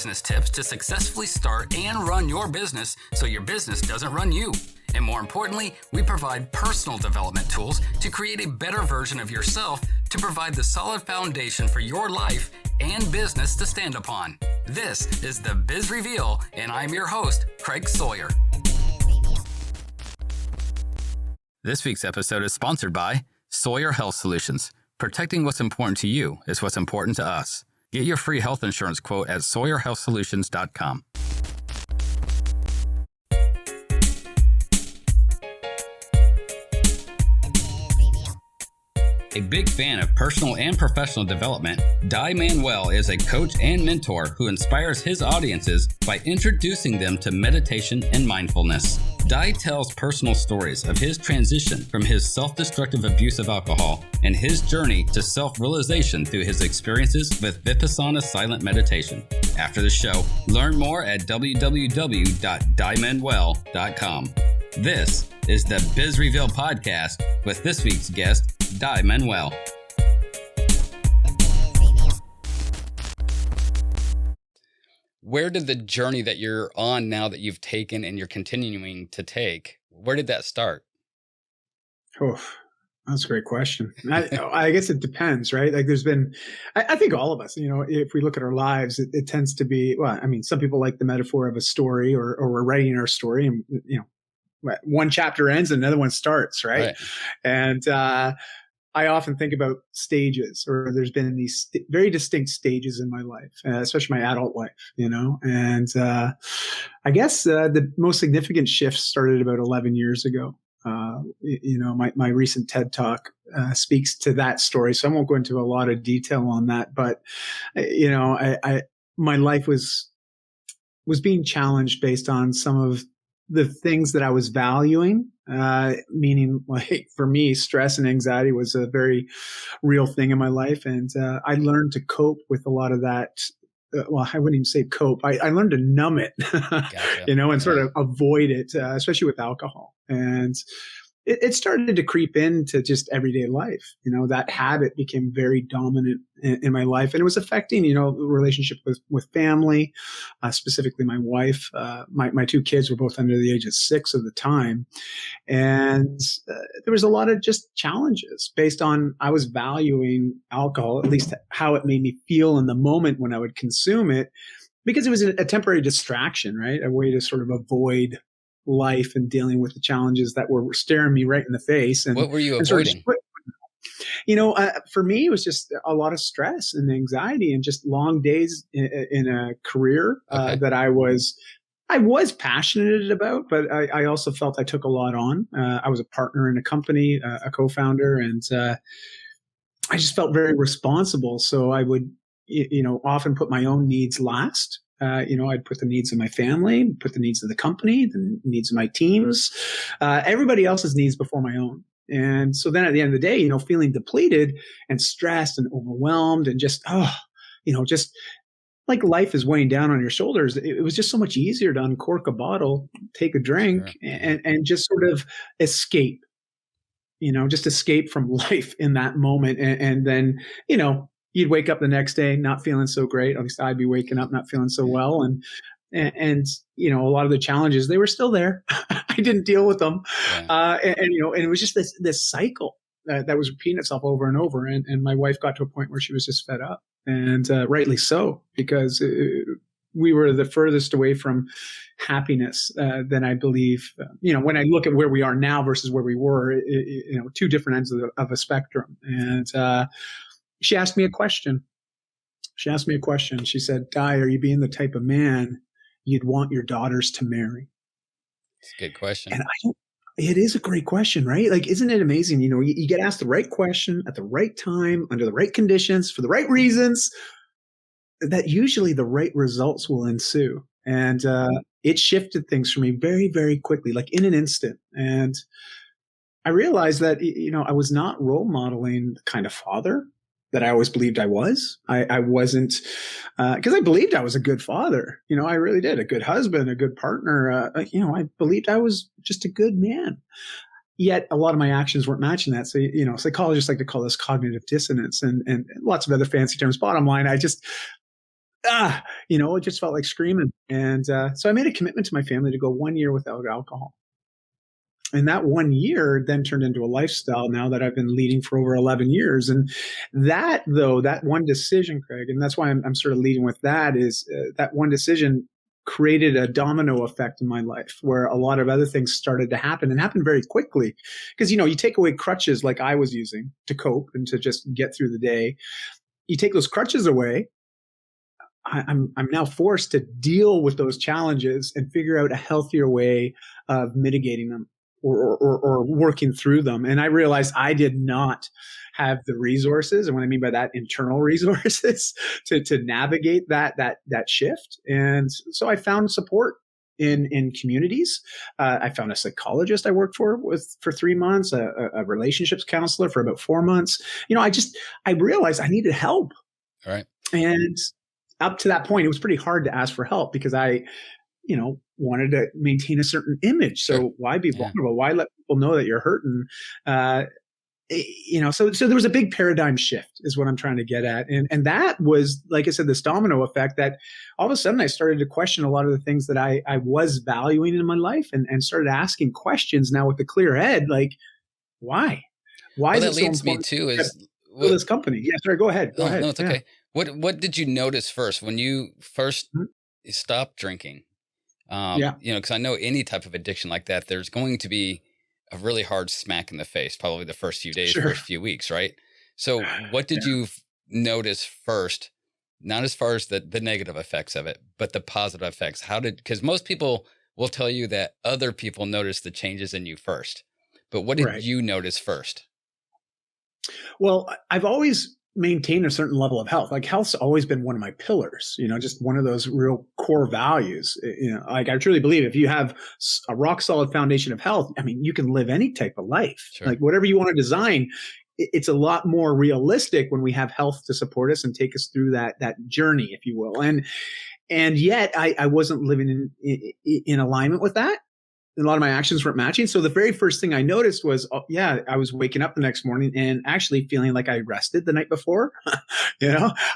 business tips to successfully start and run your business so your business doesn't run you. And more importantly, we provide personal development tools to create a better version of yourself to provide the solid foundation for your life and business to stand upon. This is the Biz Reveal, and I'm your host, Craig Sawyer. This week's episode is sponsored by Sawyer Health Solutions. Protecting what's important to you is what's important to us. Get your free health insurance quote at SawyerHealthSolutions.com. A big fan of personal and professional development, Dai Manuel is a coach and mentor who inspires his audiences by introducing them to meditation and mindfulness. Dai tells personal stories of his transition from his self-destructive abuse of alcohol and his journey to self-realization through his experiences with Vipassana silent meditation. After the show, learn more at www.daimanuel.com. This is the Biz Reveal podcast with this week's guest, Dai Manuel. Where did the journey that you're on now that you've taken and you're continuing to take, where did that start? Oh, that's a great question. I guess it depends, right? Like there's been, I think all of us, if we look at our lives, it tends to be, well, I mean, some people like the metaphor of a story or we're writing our story and, one chapter ends, another one starts, right? And I often think about stages, or there's been these very distinct stages in my life, especially my adult life, and I guess the most significant shift started about 11 years ago. My recent TED Talk speaks to that story, so I won't go into a lot of detail on that, but, my life was being challenged based on some of the things that I was valuing, meaning like for me, stress and anxiety was a very real thing in my life. And I learned to cope with a lot of that. Well, I wouldn't even say cope. I learned to numb it, gotcha. And sort of avoid it, especially with alcohol. And it started to creep into just everyday life. That habit became very dominant in my life, and it was affecting, the relationship with family, specifically my wife. My two kids were both under the age of 6 at the time. And there was a lot of just challenges based on, I was valuing alcohol, at least how it made me feel in the moment when I would consume it, because it was a temporary distraction, right? A way to sort of avoid life and dealing with the challenges that were staring me right in the face. And what were you avoiding? For me, it was just a lot of stress and anxiety and just long days in a career that I was passionate about, but I also felt I took a lot on. I was a partner in a company, a co-founder, and I just felt very responsible. So I would, often put my own needs last. I'd put the needs of my family, put the needs of the company, the needs of my teams, everybody else's needs before my own. And so then at the end of the day, feeling depleted and stressed and overwhelmed and just like life is weighing down on your shoulders. It was just so much easier to uncork a bottle, take a drink, sure. and just sort of escape, just escape from life in that moment. And then, you'd wake up the next day not feeling so great. At least I'd be waking up not feeling so well. And a lot of the challenges, they were still there. I didn't deal with them. Yeah. And it was just this cycle that was repeating itself over and over. And my wife got to a point where she was just fed up, and rightly so, because we were the furthest away from happiness than I believe, when I look at where we are now versus where we were, two different ends of a spectrum. And, she asked me a question. She said, Dai, are you being the type of man you'd want your daughters to marry? It's a good question. And it is a great question, right? Like, isn't it amazing? You get asked the right question at the right time, under the right conditions, for the right reasons, that usually the right results will ensue. And it shifted things for me very, very quickly, like in an instant. And I realized that, I was not role modeling the kind of father that I always believed I was. I wasn't, because I believed I was a good father. I really did. A good husband, a good partner. I believed I was just a good man. Yet a lot of my actions weren't matching that. So, psychologists like to call this cognitive dissonance and lots of other fancy terms. Bottom line, I just it just felt like screaming. And so I made a commitment to my family to go 1 year without alcohol. And that 1 year then turned into a lifestyle now that I've been leading for over 11 years. And that, though, that one decision, Craig, and that's why I'm sort of leading with that, is that one decision created a domino effect in my life where a lot of other things started to happen and happen very quickly. Because, you take away crutches like I was using to cope and to just get through the day. You take those crutches away, I'm now forced to deal with those challenges and figure out a healthier way of mitigating them or working through them. And I realized I did not have the resources, and what I mean by that, internal resources, to navigate that shift. And so I found support in communities. I found a psychologist I worked for 3 months, a relationships counselor for about 4 months. I realized I needed help. All right. And up to that point, it was pretty hard to ask for help because I wanted to maintain a certain image. So Sure. why be vulnerable? Why let people know that you're hurting? So there was a big paradigm shift is what I'm trying to get at. And that was, like I said, this domino effect that all of a sudden I started to question a lot of the things that I was valuing in my life and started asking questions now with a clear head, like, why? Why is it so important? That leads me to is this company. Yeah, sorry, go ahead. Go ahead. No, it's okay. What did you notice first when you first stopped drinking? Because I know any type of addiction like that, there's going to be a really hard smack in the face, probably the first few days, first few weeks, right? So what did you notice first, not as far as the negative effects of it, but the positive effects? Because most people will tell you that other people notice the changes in you first, but what did you notice first? Well, I've always maintained a certain level of health. Like health's always been one of my pillars, just one of those real core values. Like I truly believe if you have a rock solid foundation of health, I mean, you can live any type of life. Sure. Like whatever you want to design, it's a lot more realistic when we have health to support us and take us through that journey, if you will. And yet I wasn't living in alignment with that. A lot of my actions weren't matching. So the very first thing I noticed was, I was waking up the next morning and actually feeling like I rested the night before.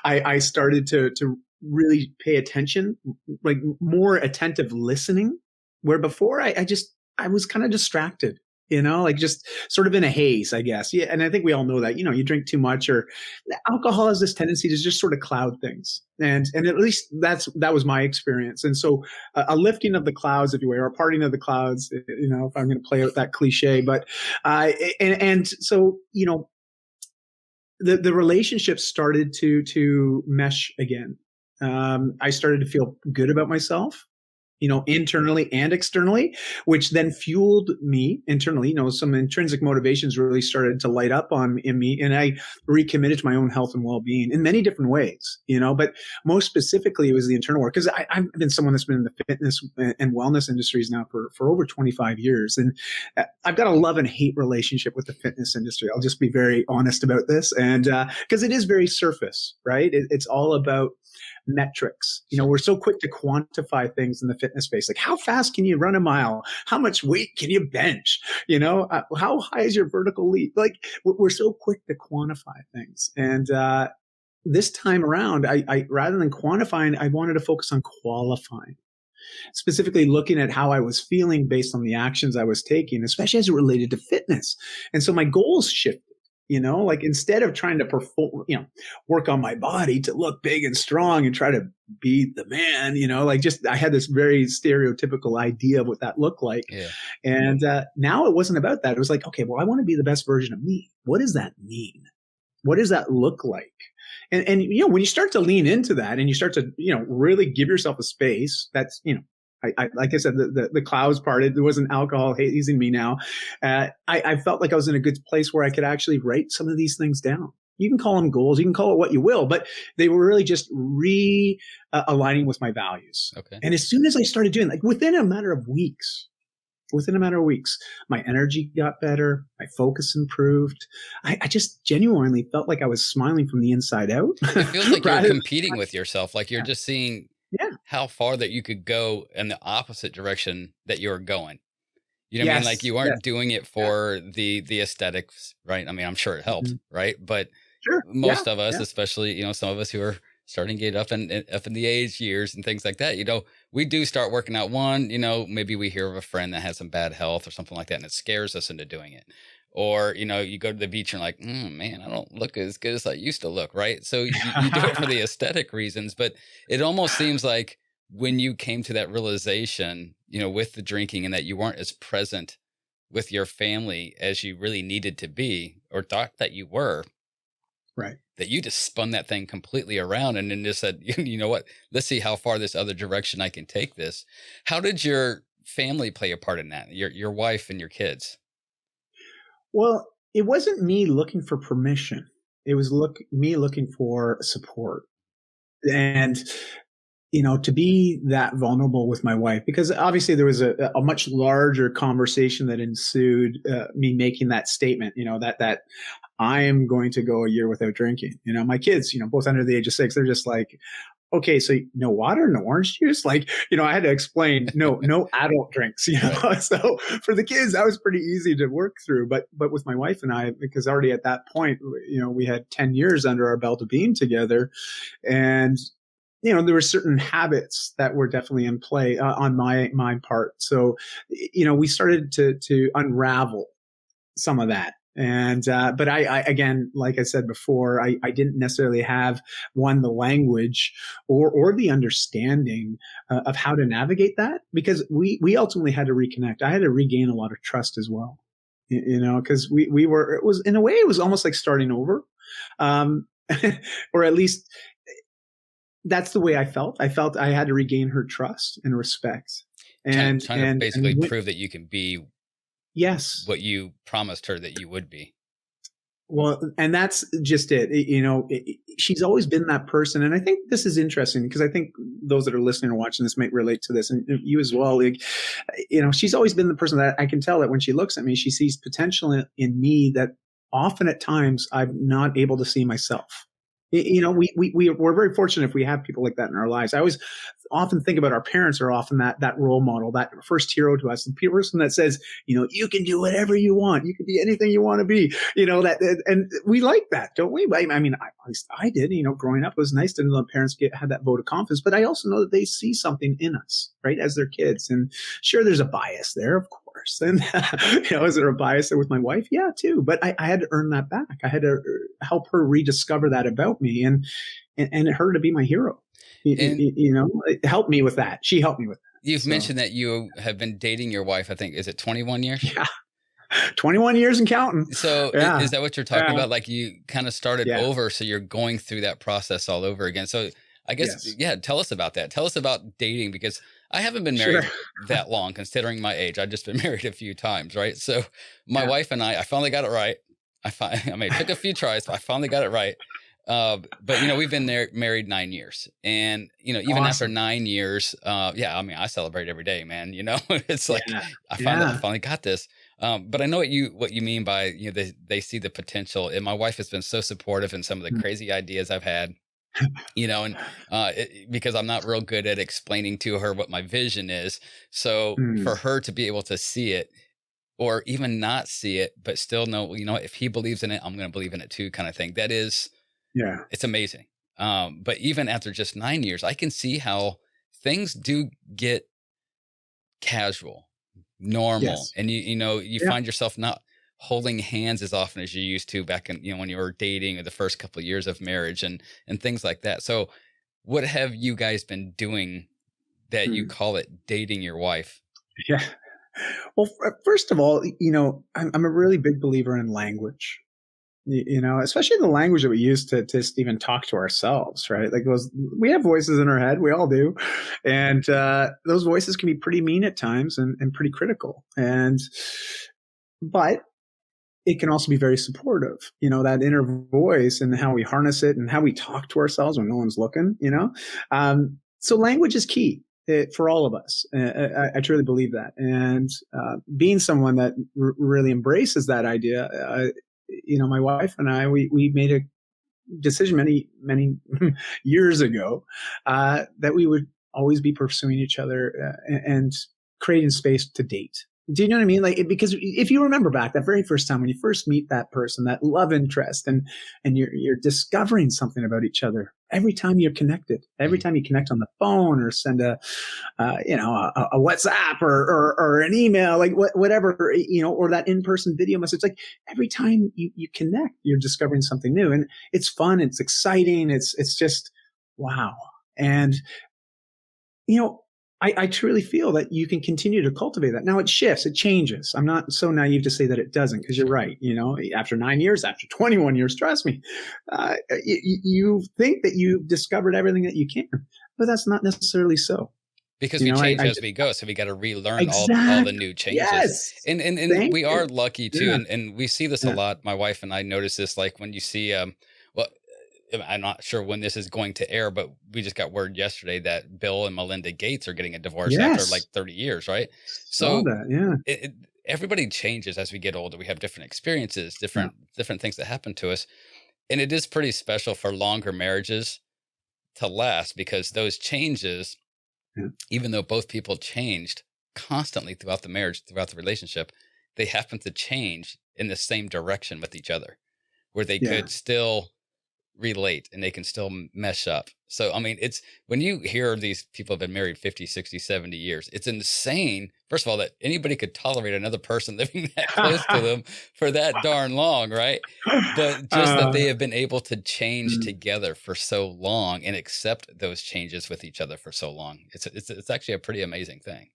I started to really pay attention, like more attentive listening, where before I was kind of distracted. Like just sort of in a haze, I guess. Yeah. And I think we all know that, you drink too much, or alcohol has this tendency to just sort of cloud things. And at least that was my experience. And so a lifting of the clouds, if you will, or a parting of the clouds, if I'm going to play out that cliche, but, so, the relationship started to mesh again. I started to feel good about myself, internally and externally, which then fueled me internally. Some intrinsic motivations really started to light up in me, and I recommitted to my own health and well-being in many different ways, but most specifically it was the internal work, because I've been someone that's been in the fitness and wellness industries now for over 25 years. And I've got a love and hate relationship with the fitness industry. I'll just be very honest about this. And because it is very surface, right? It's all about metrics. We're so quick to quantify things in the fitness space. Like how fast can you run a mile? How much weight can you bench? How high is your vertical leap? Like we're so quick to quantify things. And this time around, I rather than quantifying, I wanted to focus on qualifying. Specifically looking at how I was feeling based on the actions I was taking, especially as it related to fitness. And so my goals shifted. Like instead of trying to perform, work on my body to look big and strong and try to be the man, I had this very stereotypical idea of what that looked like. Yeah. And now it wasn't about that. It was like, okay, well, I want to be the best version of me. What does that mean? What does that look like? And when you start to lean into that and you start to, really give yourself a space, that's, I like I said, the clouds parted. There wasn't alcohol hazing me now. I felt like I was in a good place where I could actually write some of these things down. You can call them goals. You can call it what you will, but they were really just aligning with my values. Okay. And as soon as I started doing, like within a matter of weeks, my energy got better. My focus improved. I just genuinely felt like I was smiling from the inside out. It feels like you're competing with yourself. Like you're just seeing how far that you could go in the opposite direction that you're going. You know what I mean? Like you aren't doing it for the aesthetics, right? I mean, I'm sure it helped, right? But most of us, especially, some of us who are starting to get up in the age years and things like that, we do start working out. One, maybe we hear of a friend that has some bad health or something like that, and it scares us into doing it. Or, you go to the beach and like, man, I don't look as good as I used to look, right? So you do it for the aesthetic reasons, but it almost seems like when you came to that realization, with the drinking, and that you weren't as present with your family as you really needed to be, or thought that you were, right, that you just spun that thing completely around and then just said, you know what, let's see how far this other direction I can take this. How did your family play a part in that? Your wife and your kids? Well, it wasn't me looking for permission. It was me looking for support. And, to be that vulnerable with my wife, because obviously there was a much larger conversation that ensued, me making that statement, that I am going to go a year without drinking. My kids, both under the age of 6, they're just like, okay, so no water, no orange juice. Like, I had to explain, no adult drinks, Right. So for the kids, that was pretty easy to work through. But with my wife and I, because already at that point, we had 10 years under our belt of being together. And, there were certain habits that were definitely in play on my part. So, we started to unravel some of that. And, but I, again, like I said before, I didn't necessarily have the language or the understanding of how to navigate that, because we ultimately had to reconnect. I had to regain a lot of trust as well, because it was, in a way, it was almost like starting over. Or at least that's the way I felt. I felt I had to regain her trust and respect, Trying and to basically and prove that you can be yes. what you promised her that you would be. Well, and that's just it. She's always been that person. And I think this is interesting, because I think those that are listening or watching this might relate to this, and you as well. Like, she's always been the person that I can tell that when she looks at me, she sees potential in me that often at times I'm not able to see myself. We're very fortunate if we have people like that in our lives. I always often think about our parents are often that role model, that first hero to us, the person that says, you can do whatever you want. You can be anything you want to be, and we like that, don't we? I mean, at least I did, growing up, it was nice to know that parents had that vote of confidence, but I also know that they see something in us, right, as their kids. And sure, there's a bias there, of course. And, is there a bias there with my wife? Yeah, too. But I had to earn that back. I had to help her rediscover that about me, and her to be my hero. And It helped me with that. She helped me with that. you've mentioned that you have been dating your wife, I think, is it 21 years? Yeah. 21 years and counting. So Yeah. is that what you're talking about? Like, you kind of started Yeah. over, so you're going through that process all over again. So I guess, Yes. yeah, tell us about that. Tell us about dating, because I haven't been married Sure. that long, considering my age. I've just been married a few times, right? So my Yeah. wife and I finally got it right. I mean, it took a few tries, but I finally got it right. But we've been there married 9 years, and even after Awesome. 9 years, yeah, I mean, I celebrate every day, man. It's like Yeah. I Yeah. finally got this. But I know what you mean by they see the potential, and my wife has been so supportive in some of the Mm. crazy ideas I've had. And because I'm not real good at explaining to her what my vision is, so for Mm. her to be able to see it, or even not see it, but still know, if he believes in it, I'm going to believe in it too, kind of thing. Yeah. It's amazing. But even after just 9 years, I can see how things do get casual, normal, Yes. and you Yeah. find yourself not holding hands as often as you used to back in, when you were dating, or the first couple of years of marriage, and things like that. So what have you guys been doing that you Mm. call it dating your wife? Yeah. Well, first of all, I'm a really big believer in language. Especially the language that we use to just even talk to ourselves, right? Like, we have voices in our head, we all do, and those voices can be pretty mean at times, and pretty critical, but it can also be very supportive. That inner voice, and how we harness it, and how we talk to ourselves when no one's looking. So language is key. For all of us. I truly believe that. And being someone that really embraces that idea, my wife and I, we made a decision many, many years ago that we would always be pursuing each other, and creating space to date. Do you know what I mean? Like, because if you remember back that very first time when you first meet that person, that love interest, and you're discovering something about each other every time you're connected, every time you connect on the phone or send a WhatsApp or an email, like whatever, or that in-person video message, like every time you connect, you're discovering something new, and it's fun. It's exciting. It's just, wow. And, I truly feel that you can continue to cultivate that. Now it shifts, it changes. I'm not so naive to say that it doesn't, because you're right. After 9 years, after 21 years, trust me, you think that you've discovered everything that you can, but that's not necessarily so. Because we change as we go. So we got to relearn all the new changes. Yes. And we are lucky too. Yeah. And we see this a lot. My wife and I notice this, like when you see, I'm not sure when this is going to air, but we just got word yesterday that Bill and Melinda Gates are getting a divorce after like 30 years, right? So everybody changes as we get older. We have different experiences, different things that happen to us. And it is pretty special for longer marriages to last, because those changes, even though both people changed constantly throughout the marriage, throughout the relationship, they happen to change in the same direction with each other, where they could still relate and they can still mesh up. So, I mean, it's when you hear these people have been married 50, 60, 70 years, it's insane. First of all, that anybody could tolerate another person living that close to them for that darn long, right? But just that they have been able to change together for so long and accept those changes with each other for so long. It's actually a pretty amazing thing.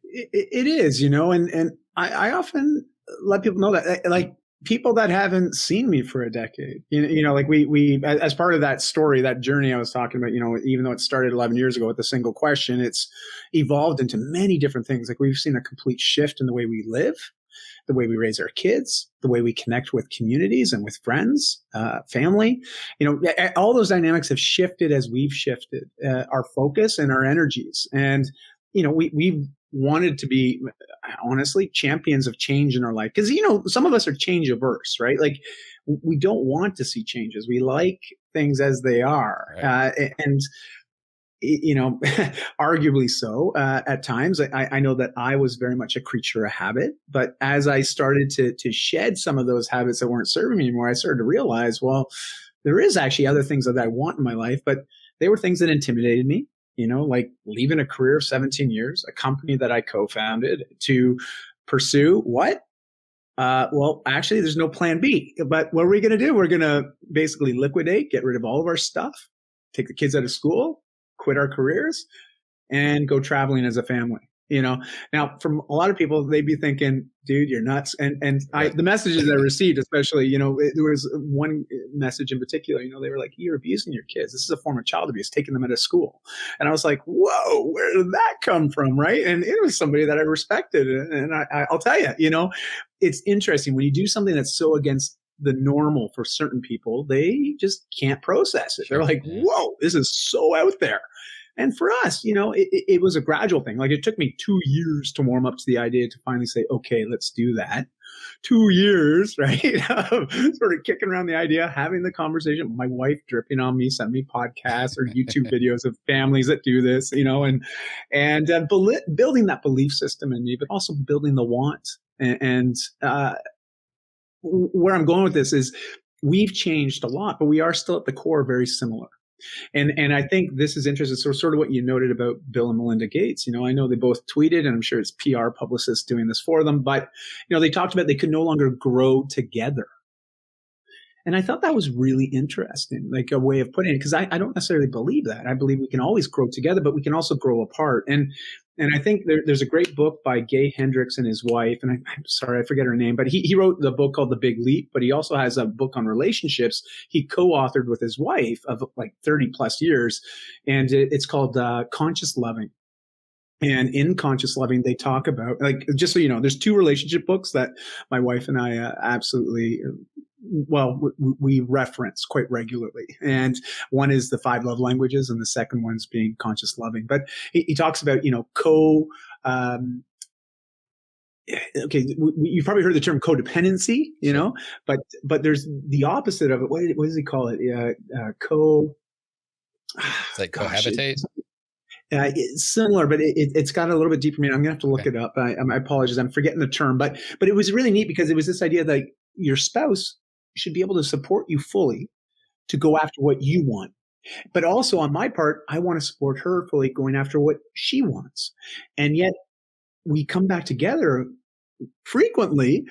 It is, and I often let people know that, like, people that haven't seen me for a decade, like we, as part of that story, that journey I was talking about, even though it started 11 years ago with a single question, it's evolved into many different things. Like, we've seen a complete shift in the way we live, the way we raise our kids, the way we connect with communities and with friends, family. All those dynamics have shifted as we've shifted our focus and our energies. And, we've wanted to be, honestly, champions of change in our life. Because, some of us are change averse, right? Like, we don't want to see changes. We like things as they are. Right. And arguably so at times. I know that I was very much a creature of habit. But as I started to shed some of those habits that weren't serving me anymore, I started to realize, well, there is actually other things that I want in my life, but they were things that intimidated me. Like leaving a career of 17 years, a company that I co-founded, to pursue what? Well, actually, there's no plan B. But what are we going to do? We're going to basically liquidate, get rid of all of our stuff, take the kids out of school, quit our careers, and go traveling as a family. Now, from a lot of people, they'd be thinking, dude, you're nuts. And the messages I received, especially, there was one message in particular, they were like, you're abusing your kids. This is a form of child abuse, taking them out of school. And I was like, whoa, where did that come from? Right. And it was somebody that I respected. And I'll tell you, it's interesting when you do something that's so against the normal for certain people, they just can't process it. They're like, whoa, this is so out there. And for us, it was a gradual thing. Like, it took me 2 years to warm up to the idea to finally say, okay, let's do that. 2 years, right? Sort of kicking around the idea, having the conversation. My wife dripping on me, sending me podcasts or YouTube videos of families that do this, and building that belief system in me, but also building the want. And where I'm going with this is, we've changed a lot, but we are still at the core very similar. And I think this is interesting. So sort of what you noted about Bill and Melinda Gates, I know they both tweeted, and I'm sure it's PR publicists doing this for them, but, they talked about they could no longer grow together. And I thought that was really interesting, like a way of putting it, because I don't necessarily believe that. I believe we can always grow together, but we can also grow apart. And I think there's a great book by Gay Hendricks and his wife, and I'm sorry, I forget her name, but he wrote the book called The Big Leap, but he also has a book on relationships he co-authored with his wife of like 30 plus years. And it's called Conscious Loving. And in Conscious Loving, they talk about, like, just so you know, there's 2 relationship books that my wife and I absolutely, we reference quite regularly. And one is The 5 Love Languages, and the second one's being Conscious Loving. But he talks about, okay, you've probably heard the term codependency, but there's the opposite of it. What does he call it? It's like cohabitate? It's similar, but it's got a little bit deeper meaning. I'm gonna have to look it up. I apologize. I'm forgetting the term, but it was really neat because it was this idea that your spouse should be able to support you fully to go after what you want. But also on my part, I want to support her fully going after what she wants. And yet we come back together frequently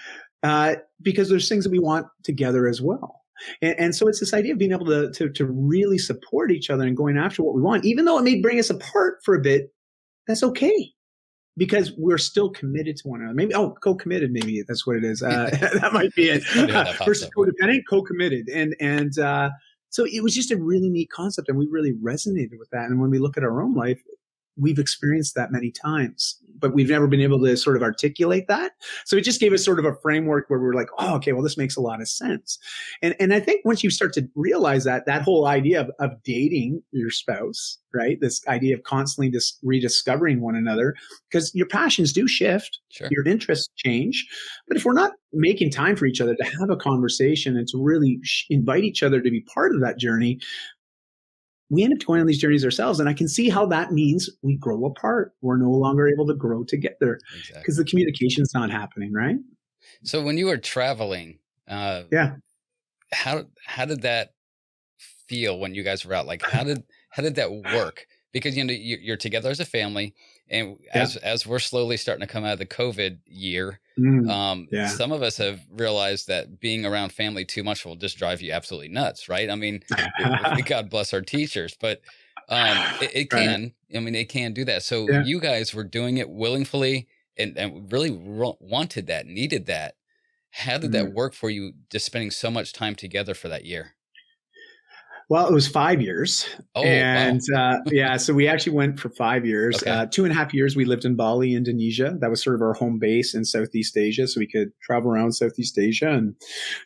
because there's things that we want together as well. And so it's this idea of being able to really support each other and going after what we want, even though it may bring us apart for a bit. That's okay because we're still committed to one another. Maybe co-committed. Maybe that's what it is. That might be it. Versus codependent, co-committed, and so it was just a really neat concept, and we really resonated with that. And when we look at our own life, we've experienced that many times, but we've never been able to sort of articulate that. So it just gave us sort of a framework where we're like, oh, okay, well, this makes a lot of sense. And I think once you start to realize that whole idea of dating your spouse, right? This idea of constantly just rediscovering one another, because your passions do shift, your interests change. But if we're not making time for each other to have a conversation and to really invite each other to be part of that journey, we end up going on these journeys ourselves. And I can see how that means we grow apart. We're no longer able to grow together because the communication's not happening, right? So when you were traveling, how did that feel when you guys were out? Like, how did that work? Because, you know, you're together as a family, and as we're slowly starting to come out of the COVID year, some of us have realized that being around family too much will just drive you absolutely nuts, right? I mean, God bless our teachers, but it can. I mean, it can do that. So you guys were doing it willingly and really wanted that, needed that. How did that work for you, just spending so much time together for that year? Well, it was 5 years. Oh, and wow. So we actually went for 5 years. 2.5 years we lived in Bali, Indonesia. That was sort of our home base in Southeast Asia. So we could travel around Southeast Asia and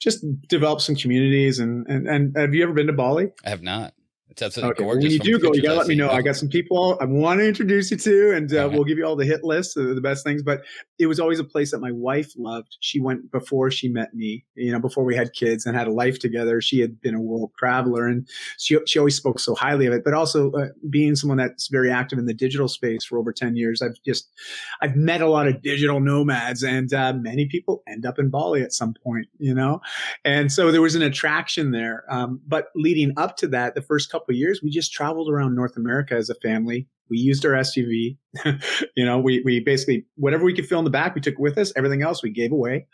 just develop some communities. And have you ever been to Bali? I have not. It's absolutely gorgeous. Well, when you do go, you got to let me know. I got some people I want to introduce you to, and we'll give you all the hit list of the best things. But it was always a place that my wife loved. She went before she met me, you know, before we had kids and had a life together. She had been a world traveler, and she always spoke so highly of it. But also being someone that's very active in the digital space for over 10 years, I've met a lot of digital nomads, and many people end up in Bali at some point, you know. And so there was an attraction there. But leading up to that, the first couple of years, we just traveled around North America as a family. We used our SUV. You know, we basically, whatever we could fill in the back, we took with us. Everything else we gave away.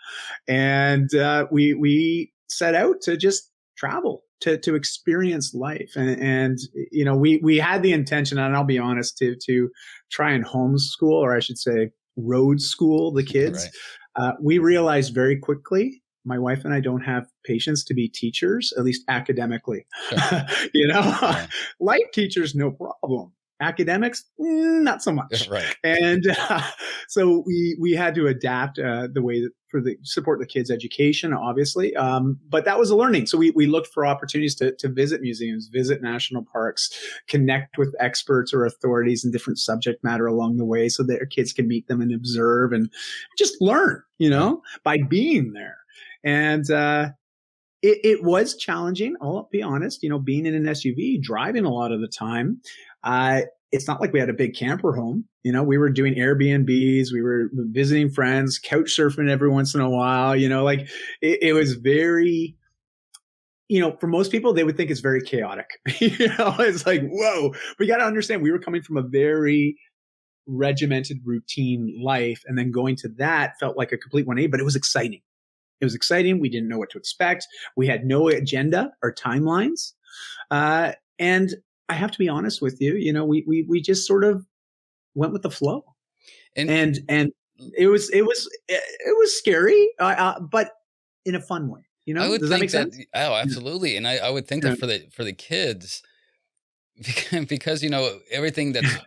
And we set out to just travel, to experience life. And you know, we had the intention, and I'll be honest, to try and homeschool, or I should say road school the kids. Right. We realized very quickly, my wife and I don't have patience to be teachers, at least academically. Sure. You know, life teachers, no problem. Academics, not so much. Right. And so we had to adapt the way that support the kids' education, obviously. But that was a learning. So we looked for opportunities to visit museums, visit national parks, connect with experts or authorities in different subject matter along the way, so that our kids can meet them and observe and just learn, you know, by being there. And it was challenging. I'll be honest, you know, being in an SUV, driving a lot of the time. It's not like we had a big camper home. You know, we were doing Airbnbs. We were visiting friends, couch surfing every once in a while. You know, like it was very, you know, for most people, they would think it's very chaotic. You know, it's like, whoa, we got to understand we were coming from a very regimented routine life. And then going to that felt like a complete 180, but it was exciting. It was exciting. We didn't know what to expect. We had no agenda or timelines. And I have to be honest with you, you know, we just sort of went with the flow. And it was scary, but in a fun way. You know, does that make sense? Oh, absolutely. And I would think that for the kids, because, you know, everything that's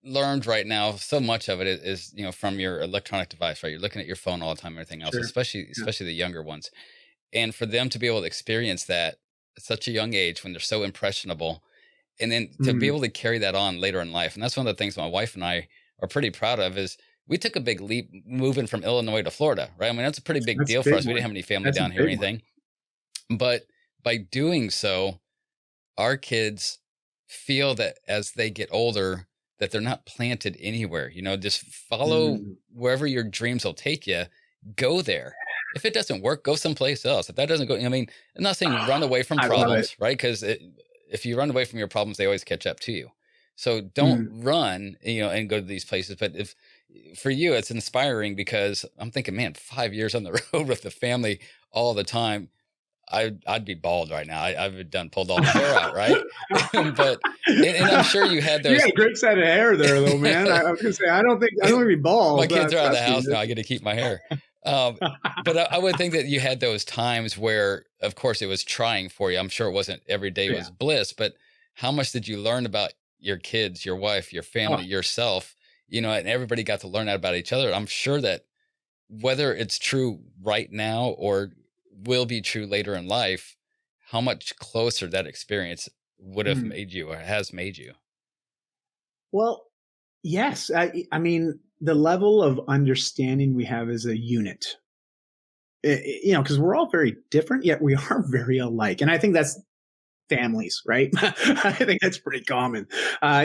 learned right now, so much of it is, you know, from your electronic device, right? You're looking at your phone all the time, everything else, especially the younger ones. And for them to be able to experience that at such a young age when they're so impressionable, and then to be able to carry that on later in life. And that's one of the things my wife and I are pretty proud of, is we took a big leap moving from Illinois to Florida, right? I mean, that's a pretty big deal for us. We didn't have any family down here or anything. But by doing so, our kids feel that as they get older, that they're not planted anywhere. Just follow wherever your dreams will take you. Go there. If it doesn't work, go someplace else. If that doesn't go, I'm not saying run away from problems, right? Because if you run away from your problems, they always catch up to you. So don't run, and go to these places. But if for you, it's inspiring because I'm thinking, man, 5 years on the road with the family all the time, I'd be bald right now. I've pulled all the hair out, right? But and I'm sure you had those. You got a great set of hair there, though, man. I was gonna say I don't think be bald. My kids are out of the house now. I get to keep my hair. But I would think that you had those times where, of course, it was trying for you. I'm sure it wasn't every day was bliss, but how much did you learn about your kids, your wife, your family, yourself? And everybody got to learn out about each other. I'm sure that whether it's true right now or will be true later in life, how much closer that experience would have made you or has made you. Well, yes. I mean, the level of understanding we have as a unit, because we're all very different, yet we are very alike. And I think that's families, right? I think that's pretty common.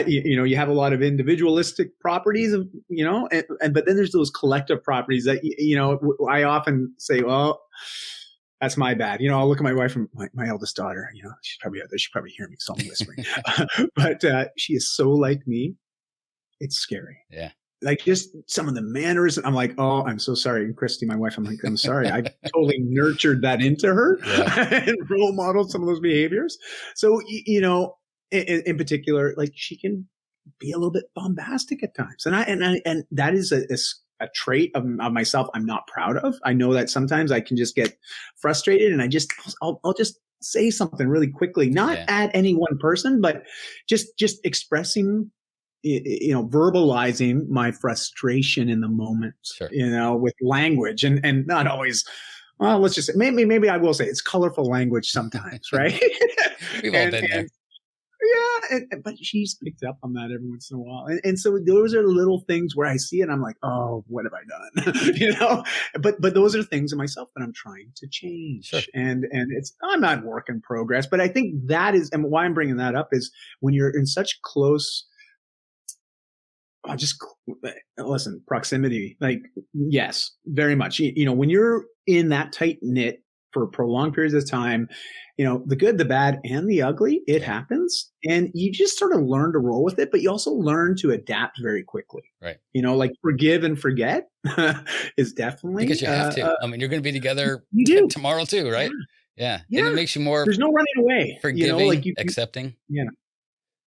You have a lot of individualistic properties, but then there's those collective properties that, I often say, well, that's my bad. I'll look at my wife and my eldest daughter, she's probably out there. She probably hear me, so I'm whispering. But she is so like me. It's scary. Yeah. Like just some of the manners. I'm like, oh, I'm so sorry. And Christy, my wife, I'm like, I'm sorry. I totally nurtured that into her and role modeled some of those behaviors. So, in particular, like she can be a little bit bombastic at times. And that is a trait of myself I'm not proud of. I know that sometimes I can just get frustrated and I'll just say something really quickly, not at any one person, but just expressing, verbalizing my frustration in the moment, with language and not always, well, let's just say, maybe I will say it's colorful language sometimes, right? We've all been there. Yeah, but she's picked up on that every once in a while, and so those are little things where I see it, and I'm like, oh, what have I done? But those are things in myself that I'm trying to change, and I'm not work in progress, but I think that is, and why I'm bringing that up is when you're in such close, listen, proximity, like yes, very much. When you're in that tight knit for prolonged periods of time, the good, the bad, and the ugly, it happens. And you just sort of learn to roll with it, but you also learn to adapt very quickly. Right. Like forgive and forget is definitely. Because you have to. You're going to be together tomorrow too, right? Yeah. And it makes you more. There's no running away. Forgiving, accepting. Yeah,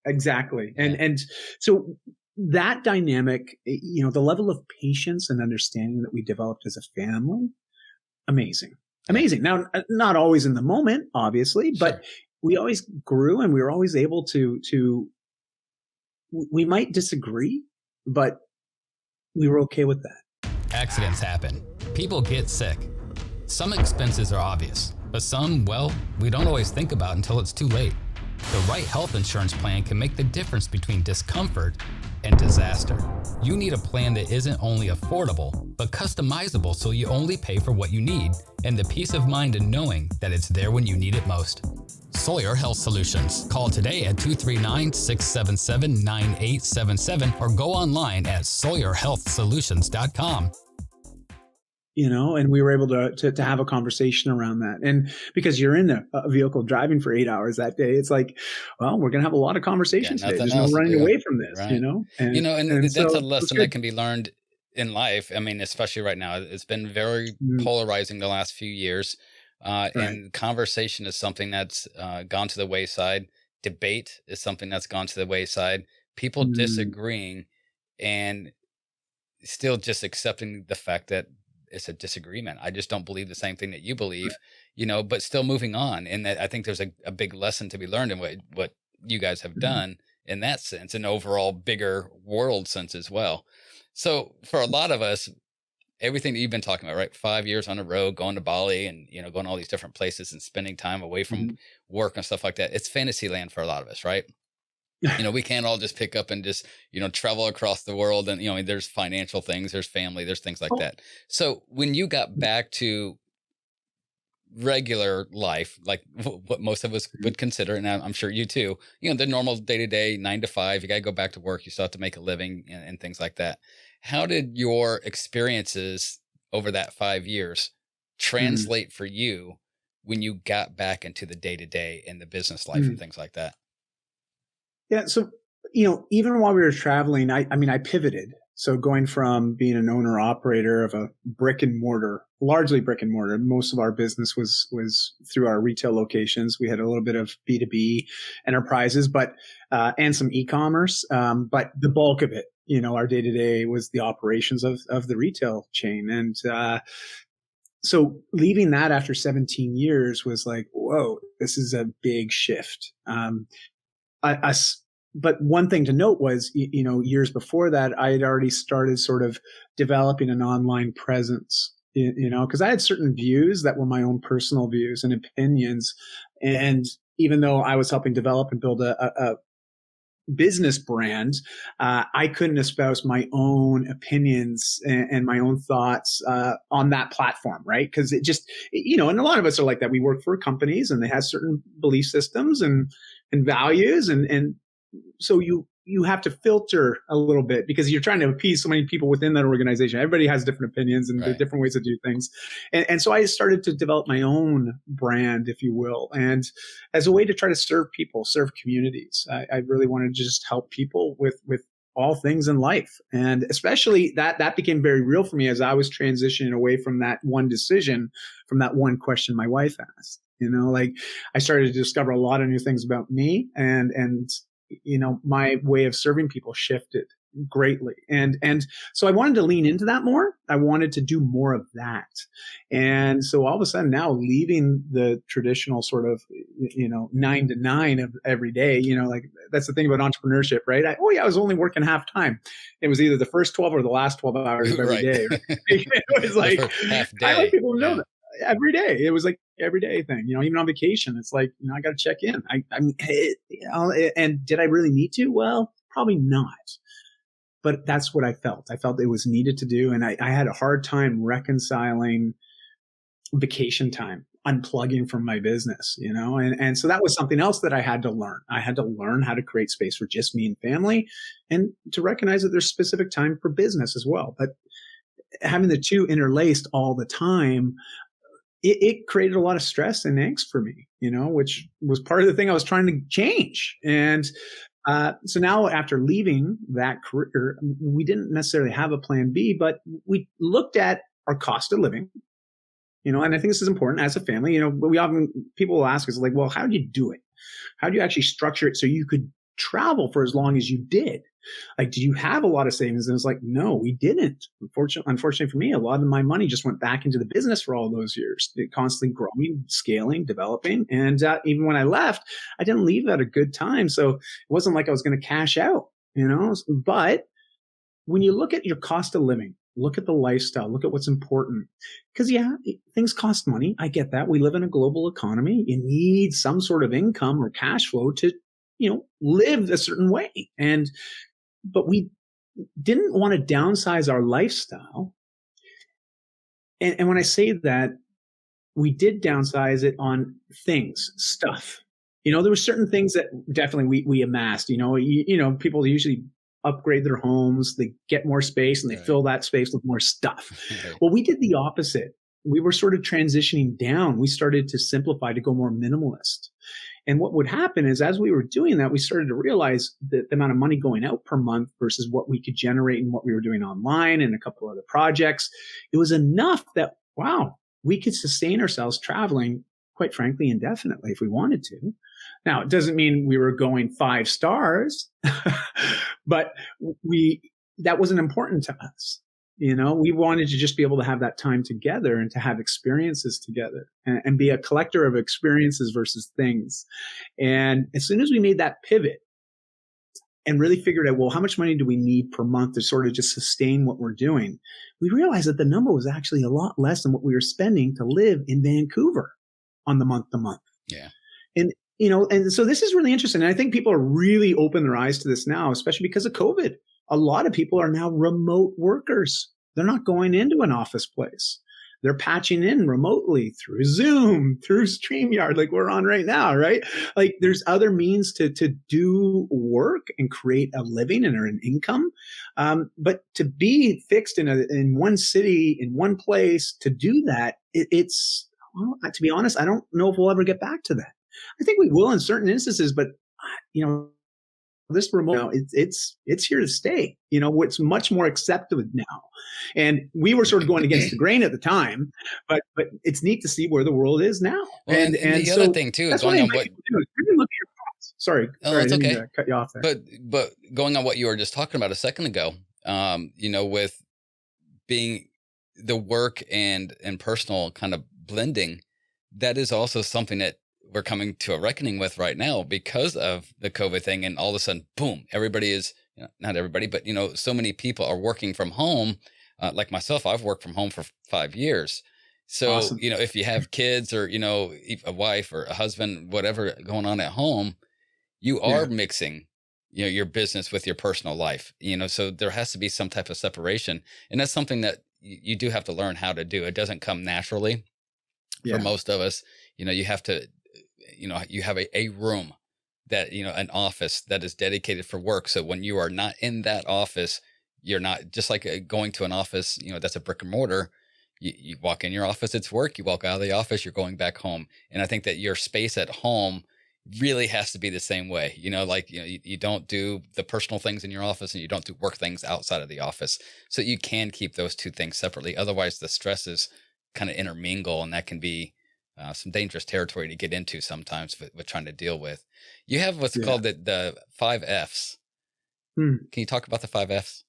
exactly. And so that dynamic, the level of patience and understanding that we developed as a family, amazing. Now, not always in the moment, obviously, but we always grew and we were always able to, we might disagree, but we were okay with that. Accidents happen. People get sick. Some expenses are obvious, but some, well, we don't always think about until it's too late. The right health insurance plan can make the difference between discomfort and disaster. You need a plan that isn't only affordable, but customizable so you only pay for what you need and the peace of mind in knowing that it's there when you need it most. Sawyer Health Solutions. Call today at 239-677-9877 or go online at sawyerhealthsolutions.com. And we were able to have a conversation around that. And because you're in a vehicle driving for 8 hours that day, it's like, well, we're going to have a lot of conversations today. There's no running away from this, right. And that's a lesson that can be learned in life. Especially right now, it's been very polarizing the last few years. And conversation is something that's gone to the wayside. Debate is something that's gone to the wayside. People disagreeing and still just accepting the fact that it's a disagreement. I just don't believe the same thing that you believe, but still moving on. And I think there's a big lesson to be learned in what you guys have done in that sense, an overall bigger world sense as well. So for a lot of us, everything that you've been talking about, right? 5 years on the road, going to Bali and, going to all these different places and spending time away from work and stuff like that. It's fantasy land for a lot of us, right? We can't all just pick up and just, travel across the world and, there's financial things, there's family, there's things like that. So when you got back to regular life, like what most of us would consider, and I'm sure you too, the normal day-to-day 9 to 5, you got to go back to work, you still have to make a living and things like that. How did your experiences over that 5 years translate for you when you got back into the day-to-day and the business life and things like that? Yeah. So, even while we were traveling, I pivoted. So going from being an owner operator of a largely brick and mortar, most of our business was through our retail locations. We had a little bit of B2B enterprises, and some e-commerce. But the bulk of it, our day to day was the operations of the retail chain. And, so leaving that after 17 years was like, whoa, this is a big shift. But one thing to note was, years before that, I had already started sort of developing an online presence, because I had certain views that were my own personal views and opinions. And even though I was helping develop and build a business brand, I couldn't espouse my own opinions and my own thoughts on that platform, right? Because it just, and a lot of us are like that. We work for companies and they have certain belief systems and values, and so you have to filter a little bit because you're trying to appease so many people within that organization. Everybody has different opinions and Right. different ways to do things. And so I started to develop my own brand, if you will, and as a way to try to serve people, serve communities. I really wanted to just help people with all things in life. And especially that became very real for me as I was transitioning away from that one decision, from that one question my wife asked. I started to discover a lot of new things about me, and my way of serving people shifted greatly. And so I wanted to lean into that more. I wanted to do more of that. And so all of a sudden now, leaving the traditional sort of, 9 to 9 of every day, like that's the thing about entrepreneurship, right? I was only working half time. It was either the first 12 or the last 12 hours of every day. Right? It was like, half day. I want people to know that. Every day. It was like everyday thing, even on vacation, it's like, I got to check in. And did I really need to? Well, probably not, but that's what I felt. I felt it was needed to do. And I had a hard time reconciling vacation time, unplugging from my business, and so that was something else that I had to learn. I had to learn how to create space for just me and family, and to recognize that there's specific time for business as well. But having the two interlaced all the time, it created a lot of stress and angst for me, which was part of the thing I was trying to change. And so now after leaving that career, we didn't necessarily have a plan B, but we looked at our cost of living, and I think this is important as a family, but people will ask us like, well, how do you do it? How do you actually structure it so you could travel for as long as you did? Like, did you have a lot of savings? And it's like, no, we didn't. Unfortunately for me, a lot of my money just went back into the business for all those years, constantly growing, scaling, developing. And even when I left, I didn't leave at a good time. So it wasn't like I was going to cash out, But when you look at your cost of living, look at the lifestyle, look at what's important. Because things cost money. I get that. We live in a global economy. You need some sort of income or cash flow to, live a certain way. But we didn't want to downsize our lifestyle. And when I say that, we did downsize it on stuff. There were certain things that definitely we amassed. People usually upgrade their homes, they get more space, and they fill that space with more stuff. Right. Well, we did the opposite. We were sort of transitioning down. We started to simplify, to go more minimalist. And what would happen is, as we were doing that, we started to realize that the amount of money going out per month versus what we could generate and what we were doing online and a couple other projects, it was enough that, wow, we could sustain ourselves traveling, quite frankly, indefinitely if we wanted to. Now, it doesn't mean we were going 5 stars, but that wasn't important to us. We wanted to just be able to have that time together and to have experiences together and be a collector of experiences versus things. And as soon as we made that pivot and really figured out, well, how much money do we need per month to sort of just sustain what we're doing? We realized that the number was actually a lot less than what we were spending to live in Vancouver on the month to month. Yeah. And so this is really interesting. And I think people are really open their eyes to this now, especially because of COVID. A lot of people are now remote workers. They're not going into an office place. they're patching in remotely through Zoom, through StreamYard, like we're on right now, right? Like there's other means to do work and create a living and an income. But to be fixed in one city, in one place, to do that, it's, well, to be honest, I don't know if we'll ever get back to that. I think we will in certain instances, but this remote, it's here to stay. It's much more accepted now. And we were sort of going against the grain at the time, but it's neat to see where the world is now. Well, and the other thing too is going on what. Really look at your thoughts. Sorry, it's I didn't okay. mean to cut you off there. But going on what you were just talking about a second ago, with being the work and personal kind of blending, that is also something that we're coming to a reckoning with right now because of the COVID thing. And all of a sudden, boom, everybody is, not everybody, but, so many people are working from home. Like myself, I've worked from home for 5 years. So, Awesome. If you have kids or, a wife or a husband, whatever going on at home, you are mixing, your business with your personal life, so there has to be some type of separation. And that's something that you do have to learn how to do. It doesn't come naturally for most of us. You have to, you have a room that, an office that is dedicated for work. So when you are not in that office, you're not just like going to an office, that's a brick and mortar. You walk in your office, it's work. You walk out of the office, you're going back home. And I think that your space at home really has to be the same way. You don't do the personal things in your office and you don't do work things outside of the office. So you can keep those two things separately. Otherwise the stresses kind of intermingle, and that can be some dangerous territory to get into sometimes with trying to deal with. You have what's called the 5 Fs. Can you talk about the 5 Fs?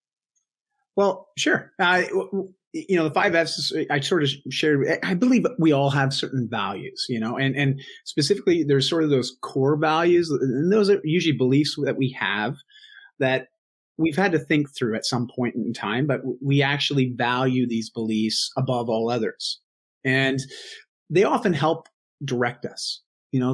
Well, sure. The 5 Fs, I sort of shared, I believe we all have certain values, and specifically there's sort of those core values, and those are usually beliefs that we have that we've had to think through at some point in time, but we actually value these beliefs above all others. And they often help direct us.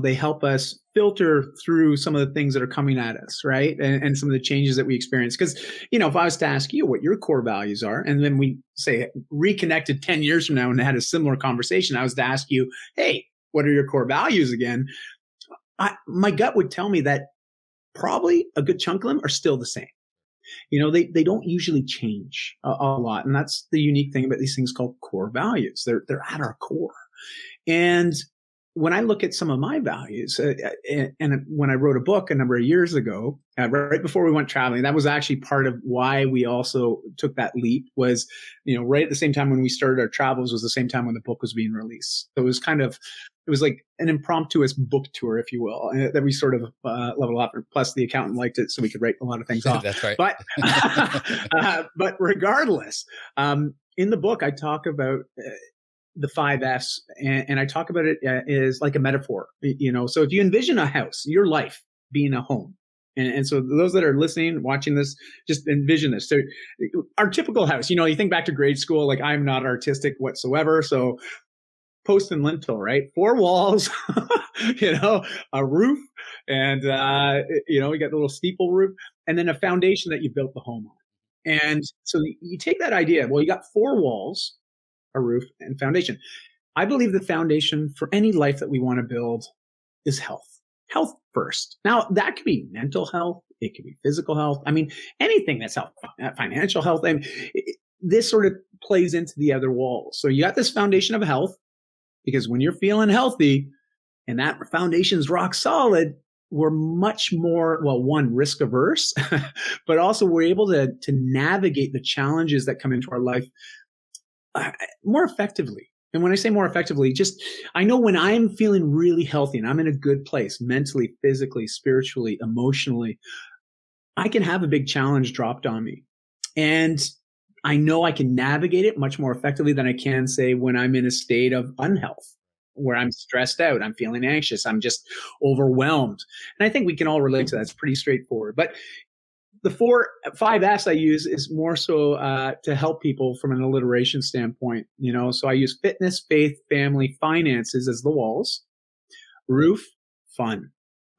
They help us filter through some of the things that are coming at us, right? And some of the changes that we experience. Because, if I was to ask you what your core values are, and then we say reconnected 10 years from now and had a similar conversation, I was to ask you, hey, what are your core values again? My gut would tell me that probably a good chunk of them are still the same. They don't usually change a lot. And that's the unique thing about these things called core values. They're at our core. And when I look at some of my values, and when I wrote a book a number of years ago, right before we went traveling, that was actually part of why we also took that leap was, right at the same time when we started our travels was the same time when the book was being released. So it was like an impromptu book tour, if you will, that we sort of leveled up. Plus the accountant liked it, so we could write a lot of things off. That's right. But regardless, in the book, I talk about the 5 Fs, and I talk about it as like a metaphor, so if you envision a house, your life being a home. And so those that are listening, watching this, just envision this. So our typical house, you think back to grade school, like I'm not artistic whatsoever. So post and lintel, right? 4 walls, a roof, and, we got the little steeple roof, and then a foundation that you built the home on. And so you take that idea, well, you got 4 walls, a roof, and foundation. I believe the foundation for any life that we want to build is health. Health first. Now, that could be mental health. It could be physical health. I mean, anything that's health, financial health. I mean, this sort of plays into the other walls. So you got this foundation of health, because when you're feeling healthy and that foundation's rock solid, we're much more, one, risk averse, but also we're able to navigate the challenges that come into our life more effectively. And when I say more effectively, I know when I'm feeling really healthy and I'm in a good place, mentally, physically, spiritually, emotionally, I can have a big challenge dropped on me. And I know I can navigate it much more effectively than I can, say, when I'm in a state of unhealth, where I'm stressed out, I'm feeling anxious, I'm just overwhelmed. And I think we can all relate to that. It's pretty straightforward. But the 5 Fs I use is more so to help people from an alliteration standpoint. So I use fitness, faith, family, finances as the walls, roof, fun.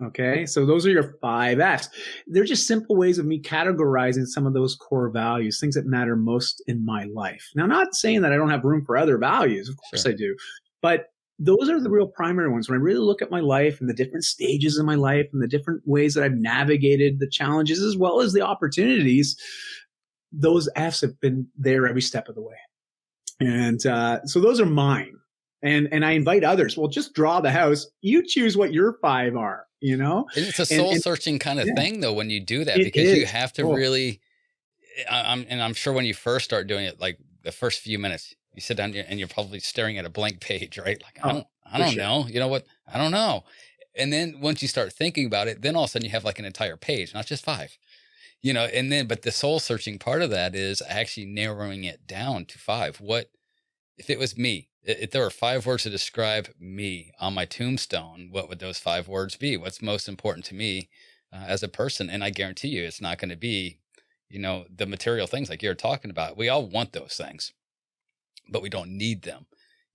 Okay. So those are your 5 F's. They're just simple ways of me categorizing some of those core values, things that matter most in my life. Now, not saying that I don't have room for other values. Of course I do. But those are the real primary ones. When I really look at my life and the different stages of my life and the different ways that I've navigated the challenges as well as the opportunities, those F's have been there every step of the way. And so those are mine. And I invite others. Well, just draw the house. You choose what your 5 are, And it's a soul searching kind of thing, though, when you do that, because you have to really, I'm sure when you first start doing it, like the first few minutes, you sit down and you're probably staring at a blank page, right? Like, I don't know. You know what? I don't know. And then once you start thinking about it, then all of a sudden you have like an entire page, not just 5, but the soul searching part of that is actually narrowing it down to 5. What, if it was me, if there were 5 words to describe me on my tombstone, what would those 5 words be? What's most important to me as a person? And I guarantee you it's not going to be, the material things like you're talking about. We all want those things, but we don't need them,